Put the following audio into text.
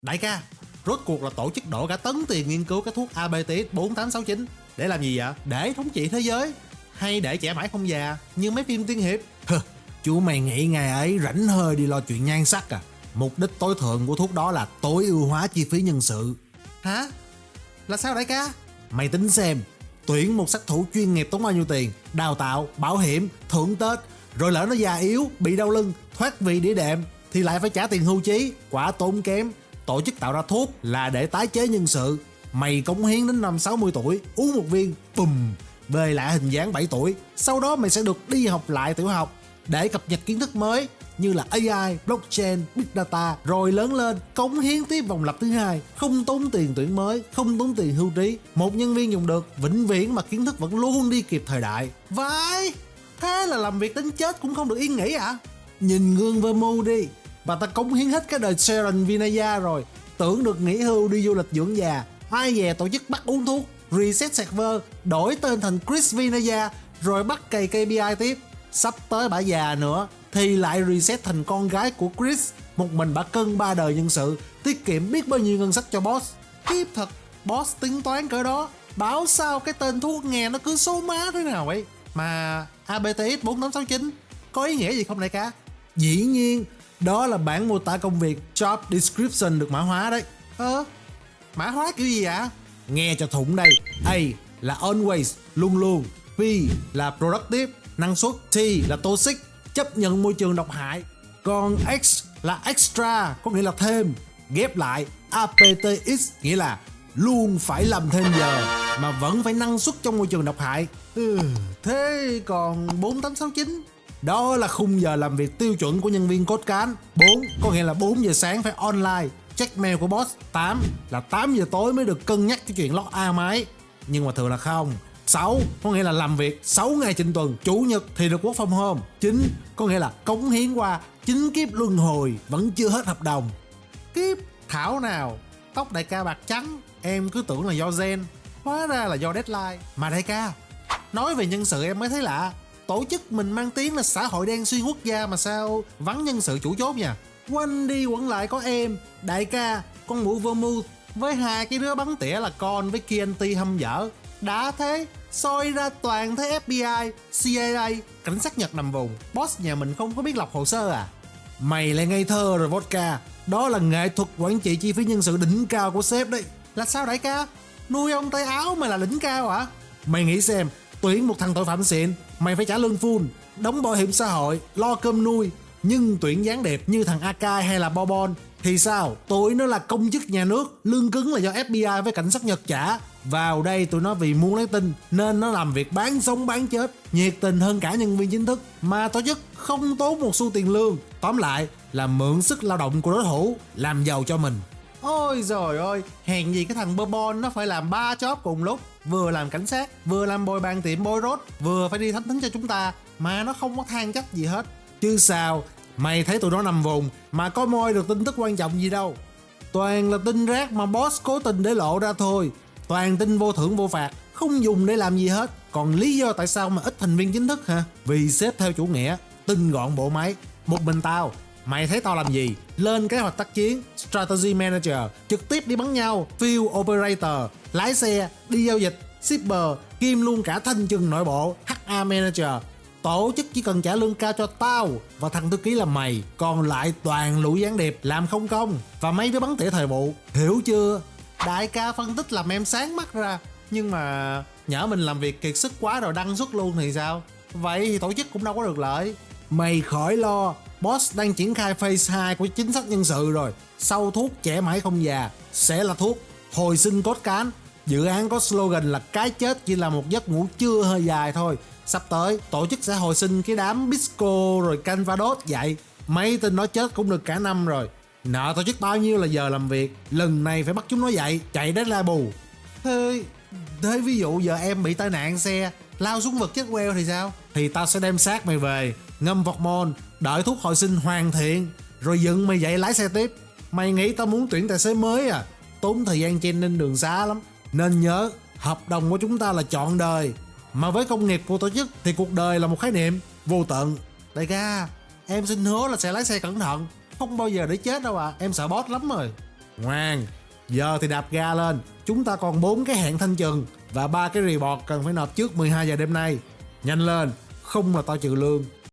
Đại ca, rốt cuộc là tổ chức đổ cả tấn tiền nghiên cứu cái thuốc ABTX 4869 để làm gì vậy? Để thống trị thế giới hay để trẻ mãi không già như mấy phim tiên hiệp? Chú mày nghĩ ngày ấy rảnh hơi đi lo chuyện nhan sắc à? Mục đích tối thượng của thuốc đó là tối ưu hóa chi phí nhân sự. Hả? Là sao đại ca? Mày tính xem, tuyển một sát thủ chuyên nghiệp tốn bao nhiêu tiền, đào tạo, bảo hiểm, thưởng Tết, rồi lỡ nó già yếu, bị đau lưng, thoát vị đĩa đệm thì lại phải trả tiền hưu trí, quả tốn kém. Tổ chức tạo ra thuốc là để tái chế nhân sự. Mày cống hiến đến năm 60 tuổi, uống một viên, bùm, về lại hình dáng 7 tuổi. Sau đó mày sẽ được đi học lại tiểu học để cập nhật kiến thức mới như là AI, blockchain, big data, rồi lớn lên cống hiến tiếp vòng lặp thứ hai, không tốn tiền tuyển mới, không tốn tiền hưu trí, một nhân viên dùng được vĩnh viễn mà kiến thức vẫn luôn đi kịp thời đại. Vậy thế là làm việc đến chết cũng không được yên nghỉ à? Nhìn gương Vermu đi, bà ta cống hiến hết cái đời Sharon Vinaya rồi, tưởng được nghỉ hưu đi du lịch dưỡng già, ai về tổ chức bắt uống thuốc, reset server, đổi tên thành Chris Vinaya, rồi bắt cày KPI tiếp. Sắp tới bả già nữa thì lại reset thành con gái của Chris, một mình bả cân 3 đời nhân sự, tiết kiệm biết bao nhiêu ngân sách cho boss. Kiếp thật, boss tính toán cỡ đó, bảo sao cái tên thuốc nghe nó cứ số má thế nào vậy? Mà ABTX 4869 có ý nghĩa gì không đại ca? Dĩ nhiên, đó là bản mô tả công việc, job description được mã hóa đấy. Mã hóa kiểu gì vậy? Nghe cho thủng đây. A là always, luôn luôn. B là productive, năng suất. T là toxic, chấp nhận môi trường độc hại. Còn X là extra, có nghĩa là thêm. Ghép lại APTX nghĩa là luôn phải làm thêm giờ mà vẫn phải năng suất trong môi trường độc hại. Thế còn 4869? Đó là khung giờ làm việc tiêu chuẩn của nhân viên cốt cán. 4 có nghĩa là 4 giờ sáng phải online check mail của boss. 8 là 8 giờ tối mới được cân nhắc cái chuyện log out máy, nhưng mà thường là không. 6 có nghĩa là làm việc 6 ngày trên tuần, chủ nhật thì được work from home. 9 có nghĩa là cống hiến qua 9 kiếp luân hồi vẫn chưa hết hợp đồng. Kiếp thảo nào tóc đại ca bạc trắng, em cứ tưởng là do gen, hóa ra là do deadline. Mà đại ca, nói về nhân sự em mới thấy lạ, tổ chức mình mang tiếng là xã hội đen xuyên quốc gia mà sao vắng nhân sự chủ chốt nha. Quanh đi quẩn lại có em, đại ca, con mụ Vermouth với hai cái đứa bắn tỉa là con với Chianti hâm dở. Đã thế, soi ra toàn thấy FBI, CIA, cảnh sát Nhật nằm vùng. Boss nhà mình không có biết lọc hồ sơ à? Mày lại ngây thơ rồi vodka. Đó là nghệ thuật quản trị chi phí nhân sự đỉnh cao của sếp đấy. Là sao đại ca? Nuôi ông tay áo mà là đỉnh cao hả? Mày nghĩ xem, tuyển một thằng tội phạm xịn, mày phải trả lương full, đóng bảo hiểm xã hội, lo cơm nuôi. Nhưng tuyển gián điệp như thằng Akai hay là Bobon thì sao? Tụi nó là công chức nhà nước, lương cứng là do FBI với cảnh sát Nhật trả. Vào đây tụi nó vì muốn lấy tin nên nó làm việc bán sống bán chết, nhiệt tình hơn cả nhân viên chính thức, mà tổ chức không tốn một xu tiền lương. Tóm lại là mượn sức lao động của đối thủ làm giàu cho mình. Ôi giời ơi, hèn gì cái thằng Bourbon nó phải làm 3 job cùng lúc, vừa làm cảnh sát, vừa làm bồi bàn tiệm bôi rốt, vừa phải đi thánh thính cho chúng ta, mà nó không có than trách gì hết. Chứ sao, mày thấy tụi nó nằm vùng mà có moi được tin tức quan trọng gì đâu. Toàn là tin rác mà boss cố tình để lộ ra thôi. Toàn tin vô thưởng vô phạt, không dùng để làm gì hết. Còn lý do tại sao mà ít thành viên chính thức hả? Vì sếp theo chủ nghĩa tinh gọn bộ máy. Một mình tao, mày thấy tao làm gì? Lên kế hoạch tác chiến, strategy manager, trực tiếp đi bắn nhau, field operator, lái xe, đi giao dịch, shipper, kiêm luôn cả thanh trừng nội bộ, HR manager. Tổ chức chỉ cần trả lương cao cho tao và thằng thư ký là mày, còn lại toàn lũ gián điệp làm không công và mấy đứa bắn tỉa thời vụ, hiểu chưa? Đại ca phân tích làm em sáng mắt ra. Nhưng mà nhỡ mình làm việc kiệt sức quá rồi đăng xuất luôn thì sao? Vậy thì tổ chức cũng đâu có được lợi. Mày khỏi lo, boss đang triển khai phase 2 của chính sách nhân sự rồi. Sau thuốc trẻ mãi không già sẽ là thuốc hồi sinh cốt cán. Dự án có slogan là cái chết chỉ là một giấc ngủ trưa hơi dài thôi. Sắp tới tổ chức sẽ hồi sinh cái đám Bisco rồi Calvados vậy. Mấy tên nó chết cũng được cả năm rồi. Nợ tổ chức bao nhiêu là giờ làm việc, lần này phải bắt chúng nó dậy, chạy đến la bù. Thế ví dụ giờ em bị tai nạn xe, lao xuống vực chết queo thì sao? Thì tao sẽ đem xác mày về, ngâm phọc môn, đợi thuốc hồi sinh hoàn thiện, rồi dựng mày dậy lái xe tiếp. Mày nghĩ tao muốn tuyển tài xế mới à? Tốn thời gian training đường xá lắm. Nên nhớ, hợp đồng của chúng ta là trọn đời. Mà với công nghiệp của tổ chức thì cuộc đời là một khái niệm vô tận. Đại ca, em xin hứa là sẽ lái xe cẩn thận, không bao giờ để chết đâu à, em sợ boss lắm rồi. Ngoan, giờ thì đạp ga lên. Chúng ta còn 4 cái hẹn thanh trừng và 3 cái report cần phải nộp trước 12 giờ đêm nay. Nhanh lên, không là tao trừ lương.